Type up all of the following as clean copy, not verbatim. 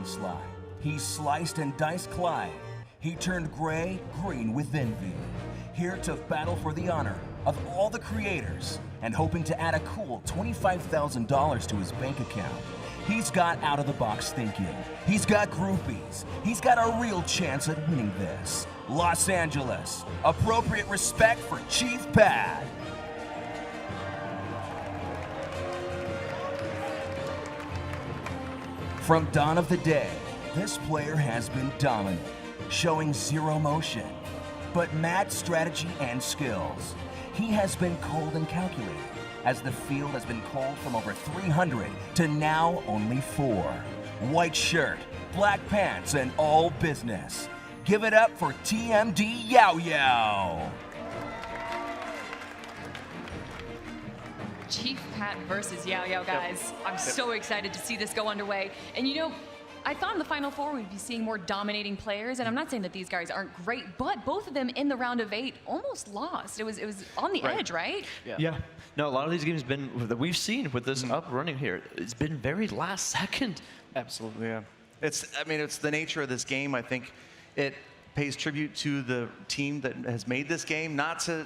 slide. He sliced and diced Clyde. He turned gray green with envy. Here to battle for the honor of all the creators and hoping to add a cool $25,000 to his bank account. He's got out-of-the-box thinking. He's got groupies. He's got a real chance at winning this. Los Angeles, appropriate respect for Chiefpat. From dawn of the day, this player has been dominant, showing zero motion, but mad strategy and skills. He has been cold and calculated, as the field has been cold from over 300 to now only 4. White shirt, black pants, and all business. Give it up for TMD YaoYao. Chiefpat versus YaoYao, guys. I'm so excited to see this go underway. And you know, I thought in the Final Four we'd be seeing more dominating players, and I'm not saying that these guys aren't great, but both of them in the round of 8 almost lost. It was on the edge, right? Yeah. No, a lot of these games that we've seen with this up running here, it's been very last second. Absolutely, yeah. It's the nature of this game. I think it pays tribute to the team that has made this game, not to,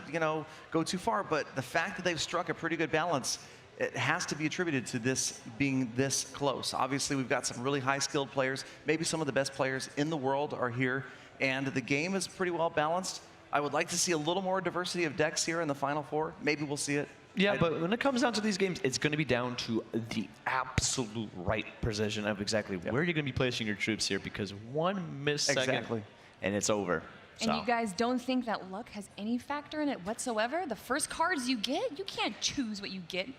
go too far, but the fact that they've struck a pretty good balance, it has to be attributed to this being this close. Obviously, we've got some really high-skilled players. Maybe some of the best players in the world are here, and the game is pretty well balanced. I would like to see a little more diversity of decks here in the Final Four. Maybe we'll see it. Yeah, but when it comes down to these games, it's going to be down to the absolute right precision of exactly where you're going to be placing your troops here, because one missed second, and it's over. And you guys don't think that luck has any factor in it whatsoever? The first cards you get, you can't choose what you get.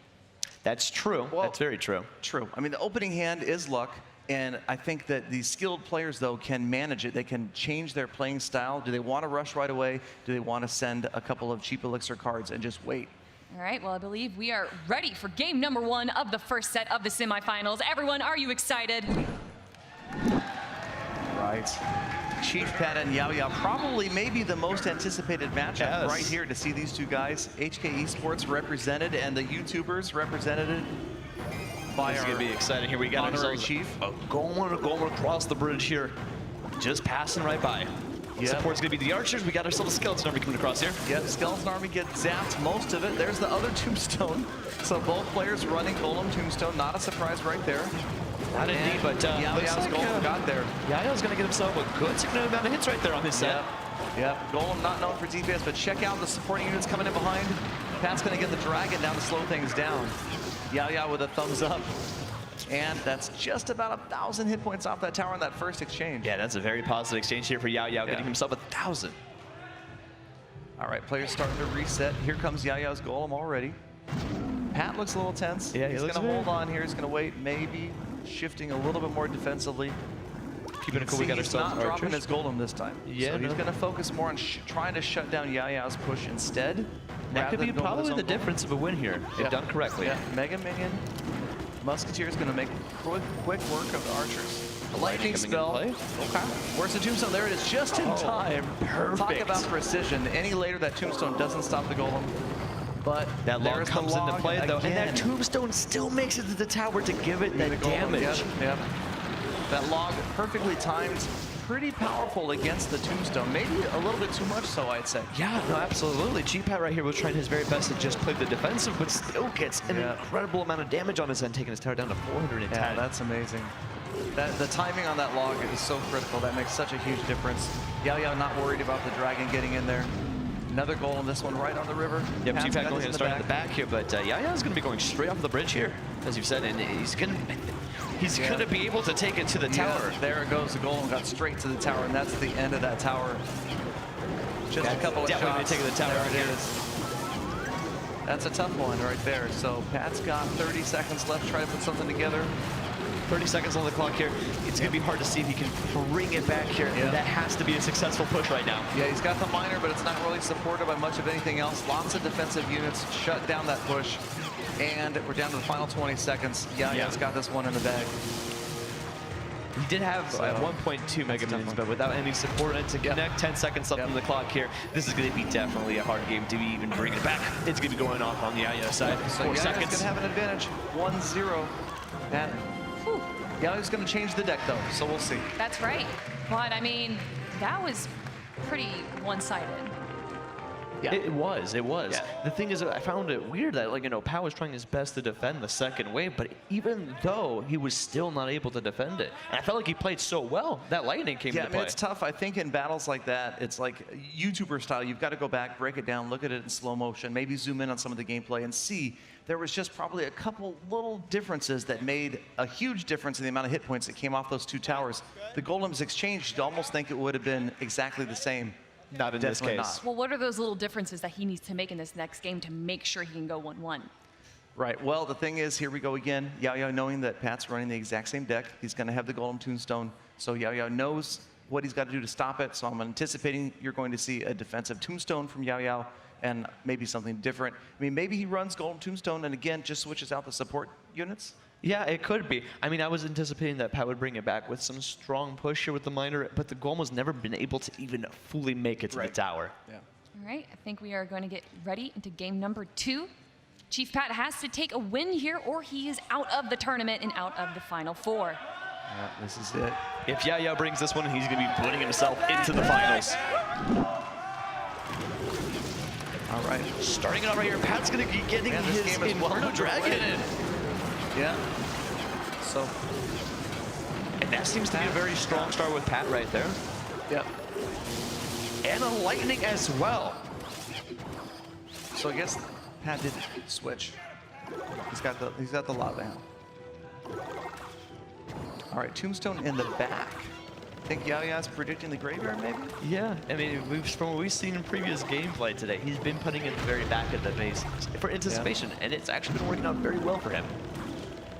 That's true. Well, that's very true. True. I mean, the opening hand is luck, and I think that these skilled players, though, can manage it. They can change their playing style. Do they want to rush right away? Do they want to send a couple of cheap elixir cards and just wait? All right, well, I believe we are ready for game number 1 of the first set of the semifinals. Everyone, are you excited? Right. Chiefpat and YaoYao, probably maybe the most anticipated matchup right here to see these two guys. HK Esports represented and the YouTubers represented by It's going to be exciting here. We got ourselves Chief. Going across the bridge here, just passing right by. Support's going to be the archers. We got ourselves a skeleton army coming across here. Yep, skeleton army gets zapped most of it. There's the other tombstone. So both players running golem tombstone. Not a surprise right there. Not indeed, but YaoYao's golem got there. YaoYao's going to get himself a good significant amount of hits right there on this set. Yep, golem not known for DPS, but check out the supporting units coming in behind. Pat's going to get the dragon down to slow things down. YaoYao with a thumbs up. And that's just about 1,000 hit points off that tower in that first exchange. Yeah, that's a very positive exchange here for YaoYao, getting himself 1,000. All right, players starting to reset. Here comes YaoYao's golem already. Pat looks a little tense. Yeah, he's going to hold on here. He's going to wait, maybe shifting a little bit more defensively. Keeping it cool. We got he's ourselves not dropping his golem this time. Yeah, so he's going to focus more on trying to shut down YaoYa's push instead. That could be probably the difference of a win here, if done correctly. Yeah, Mega Minion. Musketeer's going to make quick work of the archers. A lightning spell. Okay. Where's the tombstone? There it is, just in time. Perfect. Talk about precision. Any later, that tombstone doesn't stop the golem. But that log comes into play, though, and that tombstone still makes it to the tower to give it that damage. Yep. That log perfectly timed. Pretty powerful against the tombstone. Maybe a little bit too much so, I'd say. Yeah, no, absolutely. Chiefpat right here was trying his very best to just play the defensive, but still gets an incredible amount of damage on his end, taking his tower down to 410. Yeah, that's amazing. The timing on that log is so critical. That makes such a huge difference. YaoYao not worried about the dragon getting in there. Another golem, this one right on the river. Yep, Chiefpat going to start at the back here, but YaoYao's going to be going straight off the bridge here, as you've said, and he's going to be able to take it to the tower. There it goes, the golem got straight to the tower, and that's the end of that tower. Just a couple of shots. Definitely take the tower. There it is. That's a tough one right there. So Pat's got 30 seconds left, try to put something together. 30 seconds on the clock here. It's going to be hard to see if he can bring it back here. That has to be a successful push right now. Yeah, he's got the miner, but it's not really supported by much of anything else. Lots of defensive units shut down that push. And we're down to the final 20 seconds. YaoYao's got this one in the bag. He did have 1.2 Mega Minions, but without any support and to connect, 10 seconds left on the clock here. This is going to be definitely a hard game to even bring it back. It's going to be going off on the YaoYao side. So 4 YaoYao's seconds. going to have an advantage. 1-0. Pat. YaoYao's going to change the deck, though, so we'll see. That's right. But, I mean, that was pretty one-sided. Yeah. It was. Yeah. The thing is, I found it weird that, like, Pao was trying his best to defend the second wave, but even though he was still not able to defend it, and I felt like he played so well, that lightning came into play. It's tough. I think in battles like that, it's like YouTuber style. You've got to go back, break it down, look at it in slow motion, maybe zoom in on some of the gameplay and see there was just probably a couple little differences that made a huge difference in the amount of hit points that came off those two towers. The golems exchanged, you'd almost think it would have been exactly the same. Not in this case. Not. Well, what are those little differences that he needs to make in this next game to make sure he can go 1-1? Right. Well, the thing is, here we go again. YaoYao knowing that Pat's running the exact same deck. He's going to have the Golem Tombstone. So YaoYao knows what he's got to do to stop it. So I'm anticipating you're going to see a defensive Tombstone from YaoYao and maybe something different. I mean, maybe he runs Golem Tombstone and again just switches out the support units. Yeah, it could be. I mean, I was anticipating that Pat would bring it back with some strong push here with the miner, but the Golem has never been able to even fully make it to the tower. Yeah. All right, I think we are going to get ready into game number 2. Chiefpat has to take a win here or he is out of the tournament and out of the Final Four. Yeah, this is it. If YaoYao brings this one, he's going to be putting himself into the finals. All right. Starting it off right here, Pat's going to be getting his Inferno Dragon in. Yeah. So. And that seems to be a very strong start with Pat right there. Yep. And a lightning as well. So I guess Pat did switch. He's got the lava hound. All right, Tombstone in the back. I think YaoYao's predicting the graveyard, maybe? Yeah, I mean, from what we've seen in previous gameplay today, he's been putting it the very back of the base for anticipation, and it's actually been working out very well for him.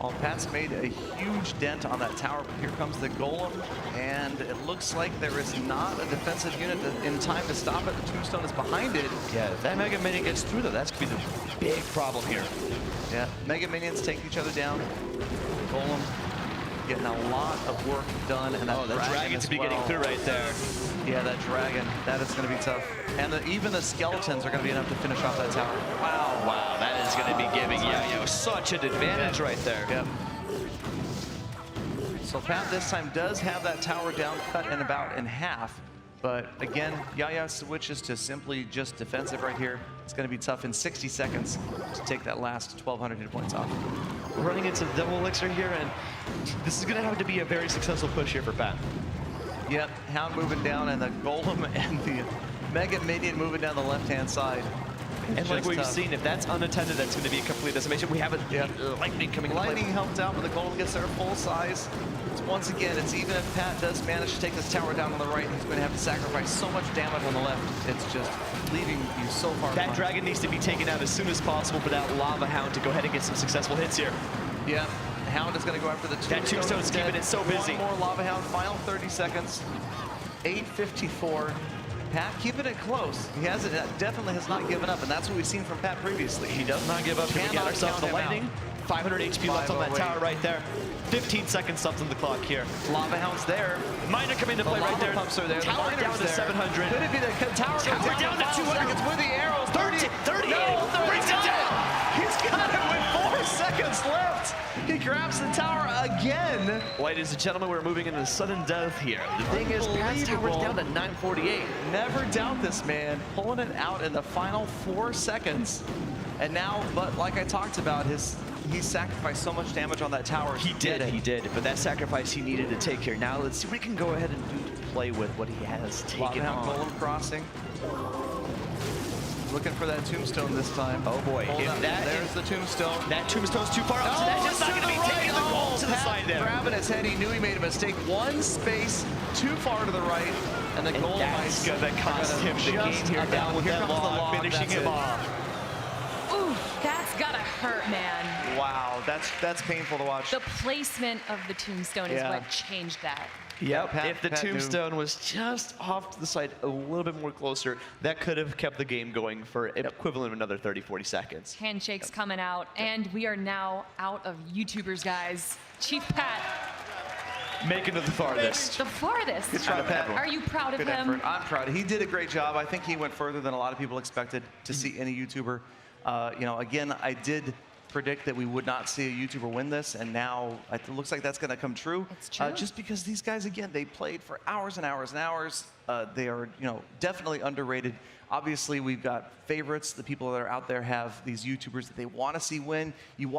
Well, Pat's made a huge dent on that tower, but here comes the Golem, and it looks like there is not a defensive unit in time to stop it. The Tombstone is behind it. Yeah, if that Mega Minion gets through, though, that's going to be the big problem here. Yeah, Mega Minions take each other down. Golem getting a lot of work done, and that dragon's be getting through right there. Yeah, that dragon, that is going to be tough. And even the skeletons are going to be enough to finish off that tower. Wow. Wow, that is going to be giving YaoYao such an advantage right there. Yep. So Pat this time does have that tower down, cut in about in half. But again, YaoYao switches to simply just defensive right here. It's going to be tough in 60 seconds to take that last 1,200 hit points off. We're running into the double elixir here, and this is going to have to be a very successful push here for Pat. Yep, Hound moving down, and the Golem and the Mega Minion moving down the left-hand side. And like we've seen, if that's unattended, that's going to be a complete decimation. We have a lightning coming. Lightning helped out, but the Golem gets there full size. Once again, it's even if Pat does manage to take this tower down on the right, he's going to have to sacrifice so much damage on the left. It's just leaving you so far behind. That dragon needs to be taken out as soon as possible for that Lava Hound to go ahead and get some successful hits here. Yeah, Hound is going to go after the Tombstone. That Tombstone's keeping it so busy. One more Lava Hound, final 30 seconds. 8:54. Pat keeping it close. He definitely has not given up, and that's what we've seen from Pat previously. He does not give up. Here we get ourselves the lightning. 500 HP left on that tower right there. 15 seconds left on the clock here. Lava Hound's there. Miner coming into play right there. Pumps are there. Tower down to 700. Could it be the tower down to 200 seconds with the arrows? 30. No, brings it down. He's got it with 4 seconds left. He grabs the tower again. Ladies and gentlemen, we're moving into sudden death here. The thing is, Pat's tower's down to 948. Never doubt this man, pulling it out in the final 4 seconds. And now, but like I talked about, he sacrificed so much damage on that tower. He did. But that sacrifice he needed to take here. Now let's see what he can go ahead and do to play with what he has taken on. Golem crossing. Looking for that Tombstone this time. Oh boy. There's the Tombstone. That Tombstone's too far up, so that's just not going to be taking the goal to the side there. Grabbing his head, he knew he made a mistake. One space too far to the right, and the Golem that's going to cost him the game here down with that log, finishing him off. Ooh, that's gotta hurt, man. Wow, that's painful to watch. The placement of the Tombstone is what changed that. Yep, if the Tombstone was just off to the side a little bit more closer, that could have kept the game going for equivalent of another 30, 40 seconds. Handshakes coming out, and we are now out of YouTubers, guys. Chiefpat. Making it the farthest. The farthest. Good try, Pat. Are you proud of Good him? effort. I'm proud. He did a great job. I think he went further than a lot of people expected to see any YouTuber. You know, again, I did predict that we would not see a YouTuber win this, and now it looks like that's going to come true. It's true. Just because these guys, again, they played for hours and hours and hours. They are, definitely underrated. Obviously, we've got favorites. The people that are out there have these YouTubers that they want to see win. You watch